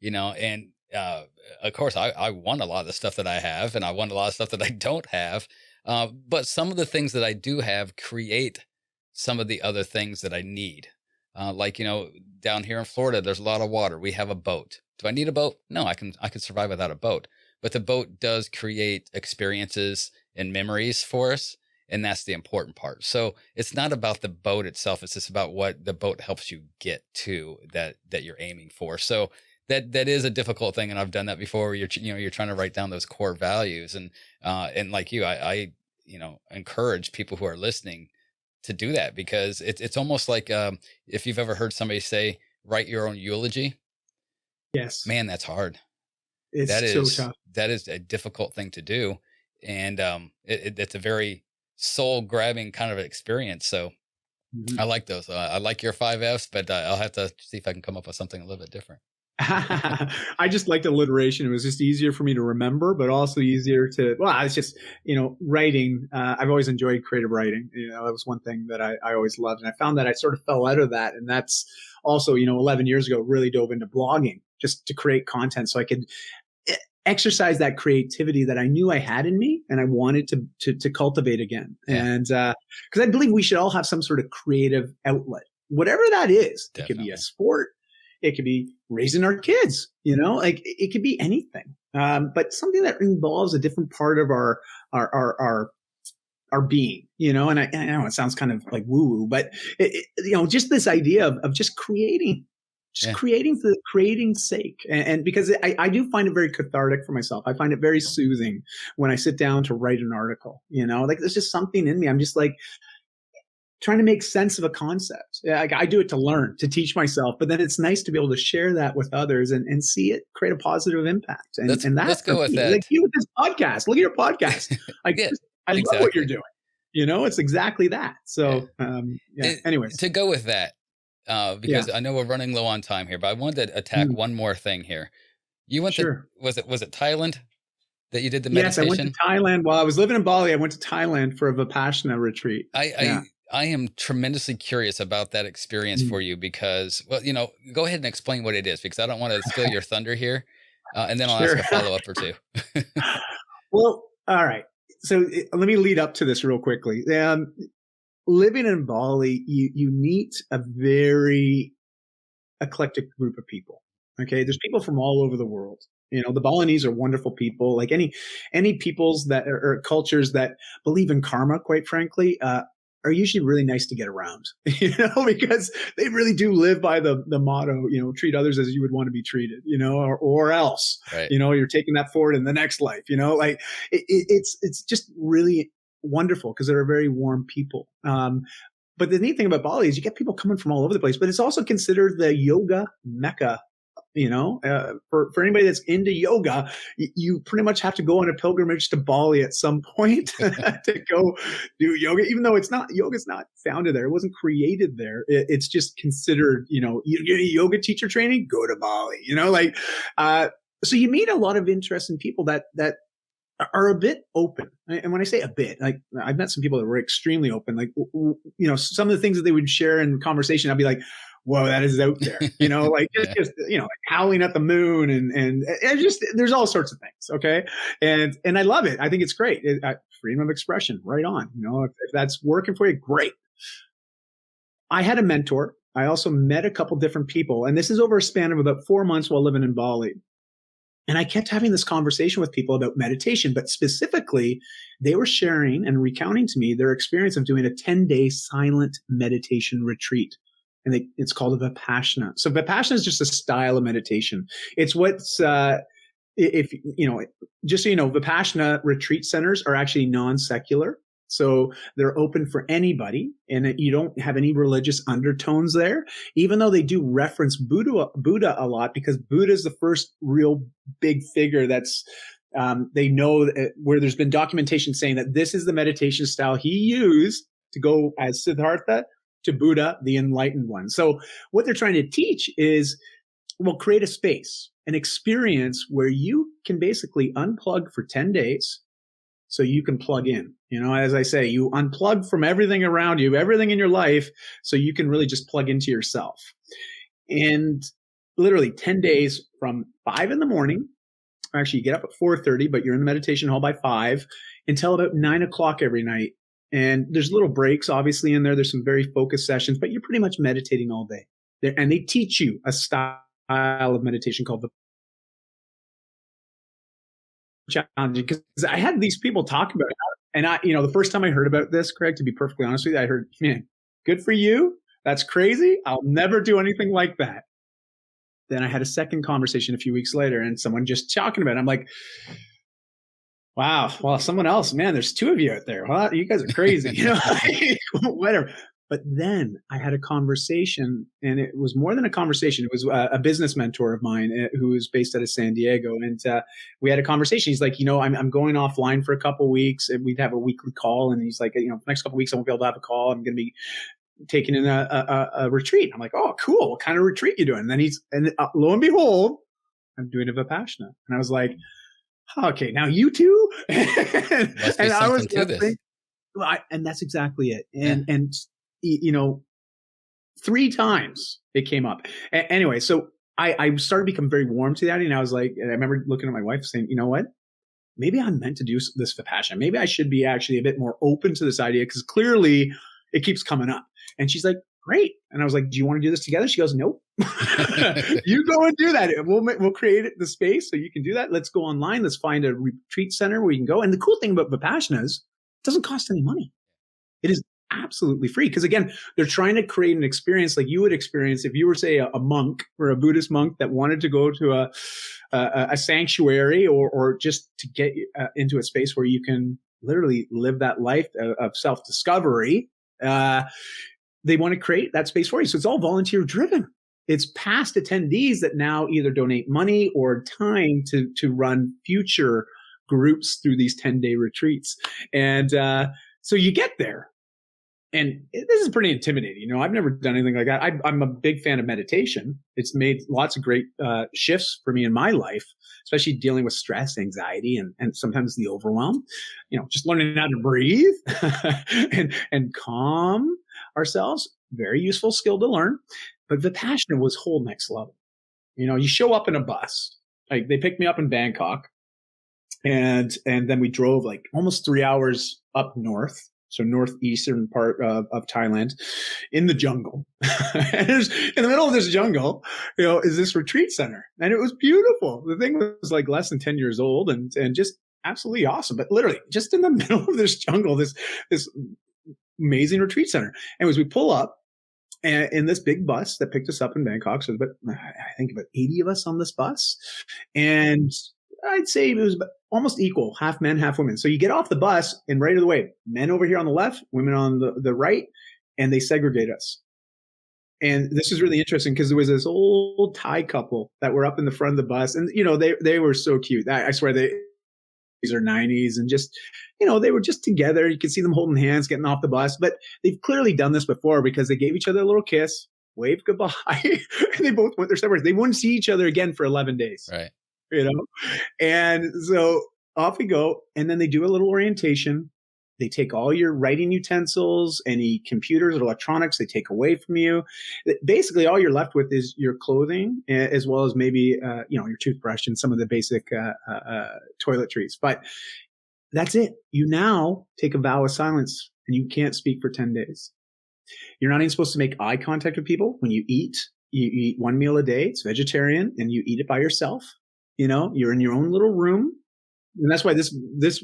and of course I want a lot of the stuff that I have, and I want a lot of stuff that I don't have. But some of the things that I do have create some of the other things that I need. Like, down here in Florida, there's a lot of water. We have a boat. Do I need a boat? No, I can survive without a boat. But the boat does create experiences and memories for us. And that's the important part. So it's not about the boat itself. It's just about what the boat helps you get to that you're aiming for. So that is a difficult thing. And I've done that before. Where you're trying to write down those core values. And like you, I encourage people who are listening to do that, because it's almost like if you've ever heard somebody say, write your own eulogy. Yes. Man, that's hard. It's so tough. That is a difficult thing to do. And it's a very soul grabbing kind of experience. So I like those. I like your 5 F's, but I'll have to see if I can come up with something a little bit different. I just liked alliteration. It was just easier for me to remember, but also easier to, it's just, writing. I've always enjoyed creative writing. That was one thing that I always loved. And I found that I sort of fell out of that. And that's also, 11 years ago, really dove into blogging just to create content so I could exercise that creativity that I knew I had in me and I wanted to cultivate again. Yeah. And because I believe we should all have some sort of creative outlet, whatever that is. Definitely. It could be a sport. It could be raising our kids, like it could be anything. But something that involves a different part of our being, and I know it sounds kind of like woo woo, but just this idea of just creating, creating for the creating's sake. And because I do find it very cathartic for myself. I find it very soothing when I sit down to write an article, like there's just something in me. I'm just like, trying to make sense of a concept. I do it to learn, to teach myself, but then it's nice to be able to share that with others and see it create a positive impact. And let's go with that. Like you with this podcast. Look at your podcast. I love what you're doing. It's exactly that. So, anyways. To go with that, because I know we're running low on time here, but I wanted to attack one more thing here. You went to, was it Thailand that you did the meditation? Yes, I went to Thailand. While I was living in Bali, I went to Thailand for a Vipassana retreat. I am tremendously curious about that experience for you because, go ahead and explain what it is, because I don't want to steal your thunder here. And then I'll ask a follow-up or two. Well, all right. So let me lead up to this real quickly. Living in Bali, you meet a very eclectic group of people. Okay. There's people from all over the world. The Balinese are wonderful people. Like any peoples that or cultures that believe in karma, quite frankly, are usually really nice to get around, because they really do live by the motto, treat others as you would want to be treated, or else, right. You're taking that forward in the next life, like it's just really wonderful because they're a very warm people. But the neat thing about Bali is you get people coming from all over the place, but it's also considered the yoga mecca. For anybody that's into yoga, you pretty much have to go on a pilgrimage to Bali at some point to go do yoga, even though yoga's not founded there. It wasn't created there. It's just considered, you get a yoga teacher training, go to Bali, so you meet a lot of interesting people that are a bit open. And when I say a bit, like I've met some people that were extremely open, like, some of the things that they would share in conversation, I'd be like, whoa, that is out there, like just like howling at the moon and just, there's all sorts of things. Okay. And I love it. I think it's great. Freedom of expression, right on. If that's working for you, great. I had a mentor. I also met a couple different people, and this is over a span of about 4 months while living in Bali. And I kept having this conversation with people about meditation, but specifically, they were sharing and recounting to me their experience of doing a 10-day silent meditation retreat. And it's called a Vipassana. So Vipassana is just a style of meditation. It's what's, just so you know, Vipassana retreat centers are actually non-secular. So they're open for anybody, and you don't have any religious undertones there, even though they do reference Buddha a lot, because Buddha is the first real big figure that's, they know where there's been documentation saying that this is the meditation style he used to go as Siddhartha to Buddha, the enlightened one. So what they're trying to teach is, well, create a space, an experience where you can basically unplug for 10 days so you can plug in. As I say, you unplug from everything around you, everything in your life, so you can really just plug into yourself. And literally 10 days from 5 in the morning, actually you get up at 4:30, but you're in the meditation hall by 5 until about 9 o'clock every night. And there's little breaks, obviously, in there. There's some very focused sessions, but you're pretty much meditating all day. And they teach you a style of meditation called the challenge. Because I had these people talk about it. And the first time I heard about this, Craig, to be perfectly honest with you, I heard, man, good for you. That's crazy. I'll never do anything like that. Then I had a second conversation a few weeks later, and someone just talking about it. I'm like, wow, well, someone else, man, there's 2 of you out there. Well, you guys are crazy, whatever. But then I had a conversation, and it was more than a conversation. It was a business mentor of mine who is based out of San Diego. And we had a conversation. He's like, I'm going offline for a couple of weeks, and we'd have a weekly call. And he's like, next couple of weeks, I won't be able to have a call. I'm going to be taking in a retreat. I'm like, oh, cool. What kind of retreat you doing? And lo and behold, I'm doing a Vipassana. And I was like, okay, now you too? And I was thinking, and that's exactly it. And 3 times it came up. Anyway, so I started to become very warm to that. And I was like, and I remember looking at my wife saying, you know what? Maybe I'm meant to do this Vipassana. Maybe I should be actually a bit more open to this idea, because clearly it keeps coming up. And she's like, great. And I was like, do you want to do this together? She goes, nope. You go and do that. We'll create the space so you can do that. Let's go online. Let's find a retreat center where you can go. And the cool thing about Vipassana is it doesn't cost any money. It is absolutely free. Because again, they're trying to create an experience like you would experience if you were, say, a monk or a Buddhist monk that wanted to go to a sanctuary or just to get into a space where you can literally live that life of self-discovery. They want to create that space for you. So it's all volunteer driven. It's past attendees that now either donate money or time to run future groups through these 10-day retreats. And so you get there. And this is pretty intimidating. I've never done anything like that. I'm a big fan of meditation. It's made lots of great shifts for me in my life, especially dealing with stress, anxiety, and sometimes the overwhelm. Just learning how to breathe and calm ourselves. Very useful skill to learn. But Vipassana was whole next level. You show up in a bus. Like, they picked me up in Bangkok, and then we drove like almost 3 hours up north. So northeastern part of Thailand, in the jungle. And in the middle of this jungle, is this retreat center. And it was beautiful. The thing was like less than 10 years old and just absolutely awesome. But literally just in the middle of this jungle, this amazing retreat center. Anyways, we pull up in this big bus that picked us up in Bangkok. So I think about 80 of us on this bus. And I'd say it was almost equal, half men, half women. So you get off the bus, and right away, men over here on the left, women on the right, and they segregate us. And this is really interesting because there was this old Thai couple that were up in the front of the bus, and they were so cute. I swear these are 90s, and just they were just together. You could see them holding hands, getting off the bus. But they've clearly done this before because they gave each other a little kiss, waved goodbye, and they both went their separate ways. They wouldn't see each other again for 11 days. Right. And so off we go. And then they do a little orientation. They take all your writing utensils, any computers or electronics, they take away from you. Basically, all you're left with is your clothing, as well as maybe, your toothbrush and some of the basic toiletries. But that's it. You now take a vow of silence and you can't speak for 10 days. You're not even supposed to make eye contact with people when you eat. You eat one meal a day. It's vegetarian and you eat it by yourself. You're in your own little room. And that's why this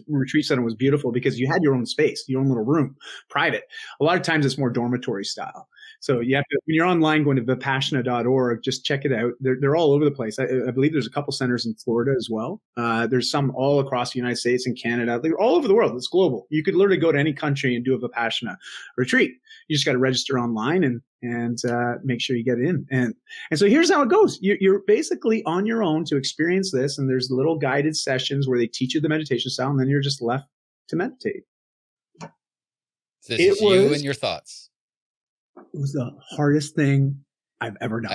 retreat center was beautiful, because you had your own space, your own little room, private. A lot of times it's more dormitory style. So you have to, when you're online, going to vipassana.org, just check it out. They're all over the place. I believe there's a couple centers in Florida as well. There's some all across the United States and Canada. They're all over the world. It's global. You could literally go to any country and do a Vipassana retreat. You just got to register online and make sure you get in. And so here's how it goes. You're basically on your own to experience this. And there's little guided sessions where they teach you the meditation style, and then you're just left to meditate. This is you and your thoughts. It was the hardest thing I've ever done.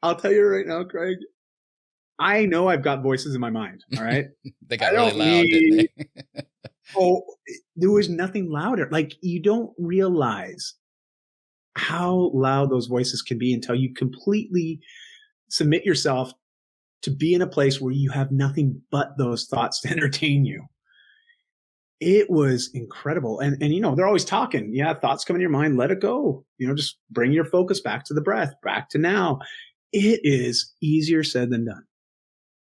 I'll tell you right now, Craig, I know I've got voices in my mind. All right. They got really loud, didn't they? There was nothing louder. Like, you don't realize how loud those voices can be until you completely submit yourself to be in a place where you have nothing but those thoughts to entertain you. It was incredible. And they're always talking. Yeah, thoughts come in your mind, let it go. Just bring your focus back to the breath, back to now. It is easier said than done.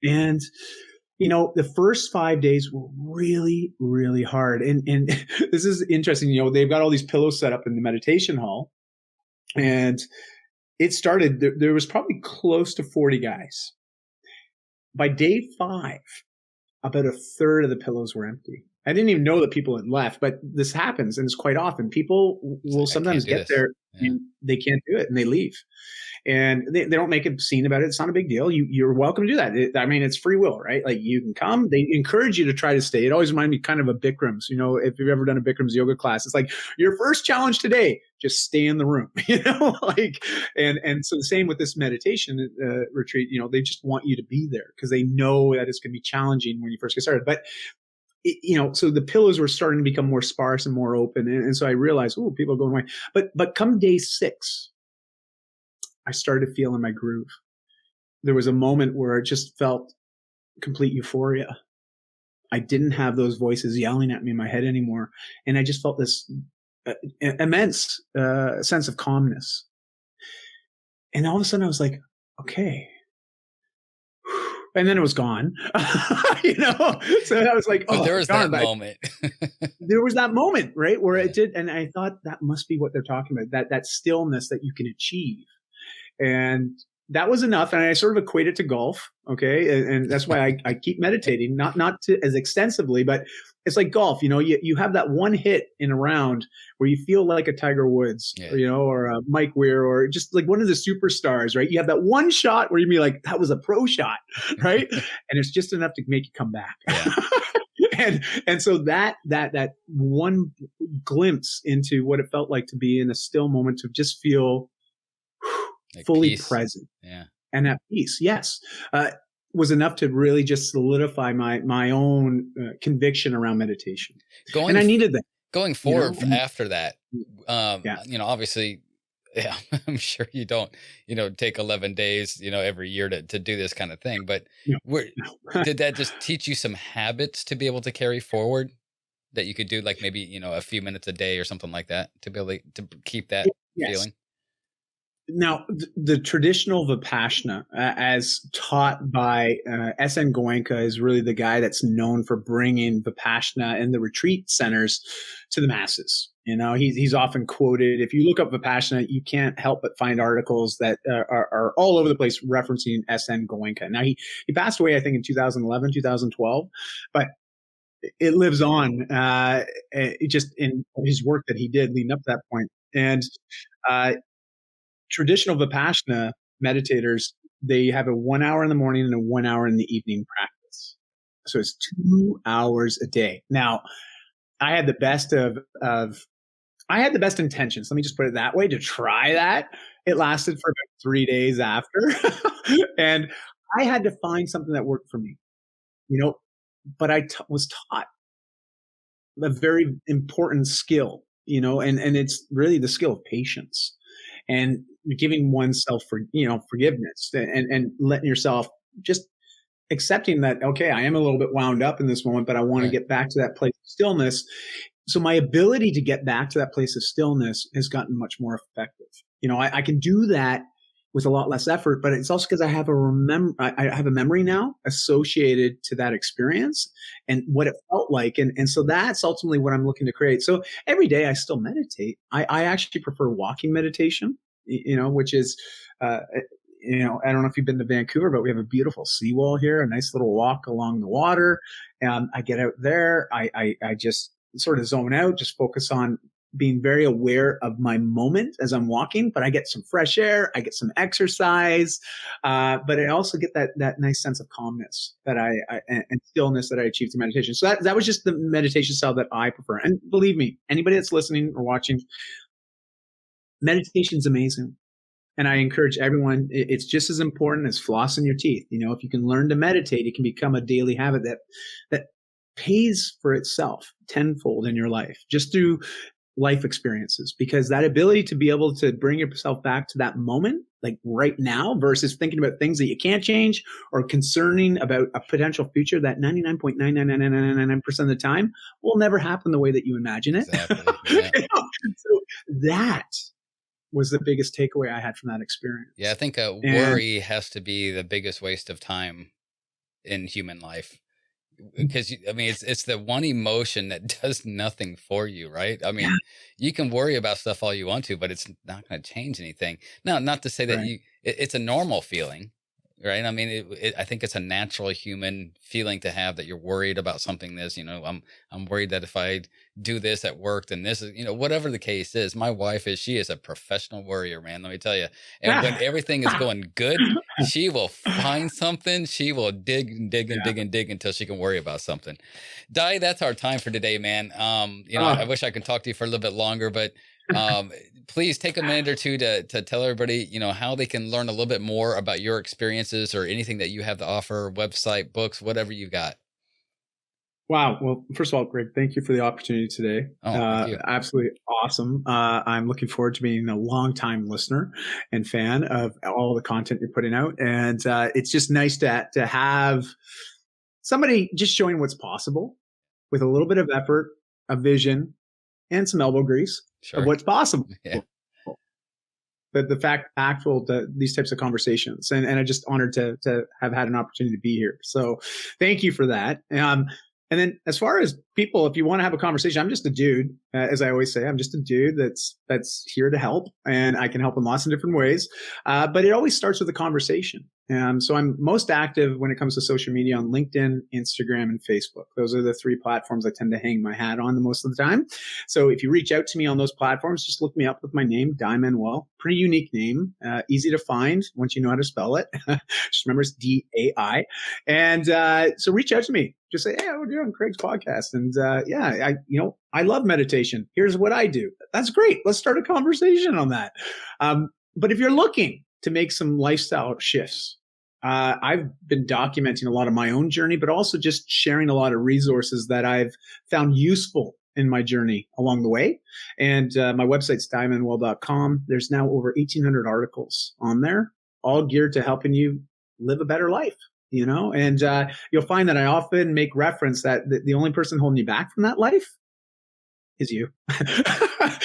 And, the first 5 days were really, really hard. And this is interesting. They've got all these pillows set up in the meditation hall. And it started, there was probably close to 40 guys. By day 5, about a third of the pillows were empty. I didn't even know that people had left, but this happens, and it's quite often. People will sometimes get there and they can't do it, and they leave. And they don't make a scene about it. It's not a big deal. You're welcome to do that. It's free will, right? Like, you can come. They encourage you to try to stay. It always reminded me kind of a Bikram's. If you've ever done a Bikram's yoga class, it's like, your first challenge today, just stay in the room, and so the same with this meditation retreat. They just want you to be there because they know that it's going to be challenging when you first get started. But so the pillows were starting to become more sparse and more open. And so I realized, people are going away. But come day 6, I started feeling my groove. There was a moment where it just felt complete euphoria. I didn't have those voices yelling at me in my head anymore. And I just felt this immense sense of calmness. And all of a sudden I was like, okay. And then it was gone, So I was like, there was that moment. There was that moment, right, where it did. And I thought that must be what they're talking about, that stillness that you can achieve. And that was enough. And I sort of equate it to golf. Okay. And that's why I keep meditating, not as extensively, but it's like golf. You have that one hit in a round where you feel like a Tiger Woods, or a Mike Weir, or just like one of the superstars, right? You have that one shot where you be like, that was a pro shot, right? And it's just enough to make you come back. Yeah. and so that one glimpse into what it felt like to be in a still moment, to just feel like fully peace. Present. Yeah. And at peace. Yes. Was enough to really just solidify my own conviction around meditation. And I needed that. Going forward after that, obviously, I'm sure you don't, take 11 days, every year to do this kind of thing. But did that just teach you some habits to be able to carry forward that you could do, like maybe, a few minutes a day or something like that, to be able to keep that feeling? Now, the traditional Vipassana, as taught by S.N. Goenka, is really the guy that's known for bringing Vipassana and the retreat centers to the masses. He's often quoted. If you look up Vipassana, you can't help but find articles that are all over the place referencing S.N. Goenka. Now, he passed away, I think, in 2011, 2012, but it lives on just in his work that he did leading up to that point. And traditional Vipassana meditators, they have a 1 hour in the morning and a 1 hour in the evening practice. So it's 2 hours a day. Now, I had the best intentions. Let me just put it that way, to try that. It lasted for about 3 days after. And I had to find something that worked for me, but I was taught a very important skill, and it's really the skill of patience and giving oneself forgiveness and letting yourself just accepting that, okay, I am a little bit wound up in this moment, but I want to get back to that place of stillness. So my ability to get back to that place of stillness has gotten much more effective. I can do that with a lot less effort, but it's also because I have a memory now associated to that experience and what it felt like. And so that's ultimately what I'm looking to create. So every day I still meditate. I actually prefer walking meditation, which is, I don't know if you've been to Vancouver, but we have a beautiful seawall here, a nice little walk along the water. And I get out there. I just sort of zone out, just focus on being very aware of my moment as I'm walking, but I get some fresh air, I get some exercise, but I also get that nice sense of calmness that and stillness that I achieve through meditation. So that was just the meditation style that I prefer. And believe me, anybody that's listening or watching, meditation's amazing. And I encourage everyone, it's just as important as flossing your teeth. If you can learn to meditate, it can become a daily habit that pays for itself tenfold in your life, just through life experiences, because that ability to be able to bring yourself back to that moment, like right now, versus thinking about things that you can't change or concerning about a potential future that 99.99999% of the time will never happen the way that you imagine it. Exactly. Yeah. So that was the biggest takeaway I had from that experience. Yeah, I think worry has to be the biggest waste of time in human life. Because it's the one emotion that does nothing for you, right? You can worry about stuff all you want to, but it's not going to change anything. Now, not to say that it's a normal feeling, right? I think it's a natural human feeling to have, that you're worried about something. I'm worried that if I do this at work, then this is, whatever the case is. My wife she is a professional worrier, man. Let me tell you. And when everything is going good, she will find something. She will dig and dig and dig and dig until she can worry about something. Dai, that's our time for today, man. I wish I could talk to you for a little bit longer, but please take a minute or two to tell everybody, how they can learn a little bit more about your experiences or anything that you have to offer, website, books, whatever you got. Wow. Well, first of all, Greg, thank you for the opportunity today. Thank you. Absolutely awesome. I'm looking forward to being a longtime listener and fan of all the content you're putting out. And it's just nice to have somebody just showing what's possible with a little bit of effort, a vision, and some elbow grease of what's possible. Yeah. The factful to these types of conversations. And I'm just honored to have had an opportunity to be here. So thank you for that. And then as far as people, if you want to have a conversation, I'm just a dude. As I always say, I'm just a dude that's here to help, and I can help in lots of different ways. But it always starts with a conversation. So I'm most active when it comes to social media on LinkedIn, Instagram, and Facebook. Those are the three platforms I tend to hang my hat on the most of the time. So if you reach out to me on those platforms, just look me up with my name, Dai Manuel. Pretty unique name, easy to find once you know how to spell it. Just remember it's D-A-I. And so reach out to me. Just say, hey, we're doing Craig's podcast. And I love meditation. Here's what I do. That's great. Let's start a conversation on that. But if you're looking to make some lifestyle shifts, I've been documenting a lot of my own journey, but also just sharing a lot of resources that I've found useful in my journey along the way. And my website's daimanuel.com. There's now over 1,800 articles on there, all geared to helping you live a better life. And you'll find that I often make reference that the only person holding you back from that life is you.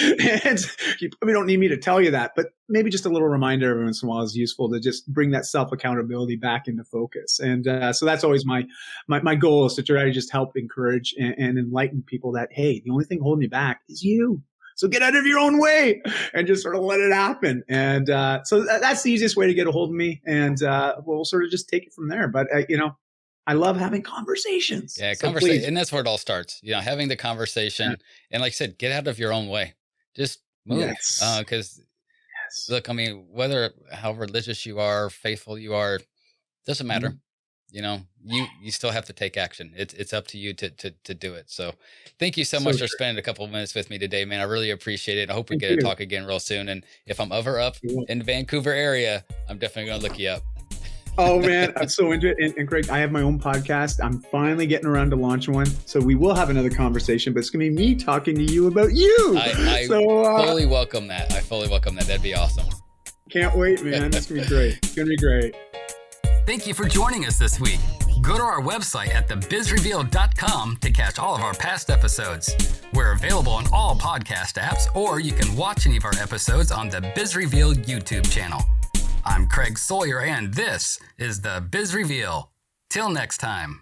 And you probably don't need me to tell you that, but maybe just a little reminder every once in a while is useful to just bring that self-accountability back into focus. And so that's always my goal, is to try to just help encourage and enlighten people that, hey, the only thing holding you back is you. So get out of your own way and just sort of let it happen. And so that's the easiest way to get a hold of me. And we'll sort of just take it from there. But, I love having conversations. Yeah, so conversation. And that's where it all starts. Having the conversation. Yeah. And like I said, get out of your own way. Just move. Yes. Because, look, how religious you are, faithful you are, doesn't matter. Mm-hmm. You still have to take action. It's up to you to do it. So thank you so much for spending a couple of minutes with me today, man. I really appreciate it. I hope we get to talk again real soon. And if I'm ever up in the Vancouver area, I'm definitely going to look you up. Oh man, I'm so into it. And Craig, I have my own podcast. I'm finally getting around to launching one. So we will have another conversation, but it's going to be me talking to you about you. I fully welcome that. That'd be awesome. Can't wait, man. It's going to be great. It's going to be great. Thank you for joining us this week. Go to our website at thebizreveal.com to catch all of our past episodes. We're available on all podcast apps, or you can watch any of our episodes on the Biz Reveal YouTube channel. I'm Craig Sawyer, and this is the Biz Reveal. Till next time.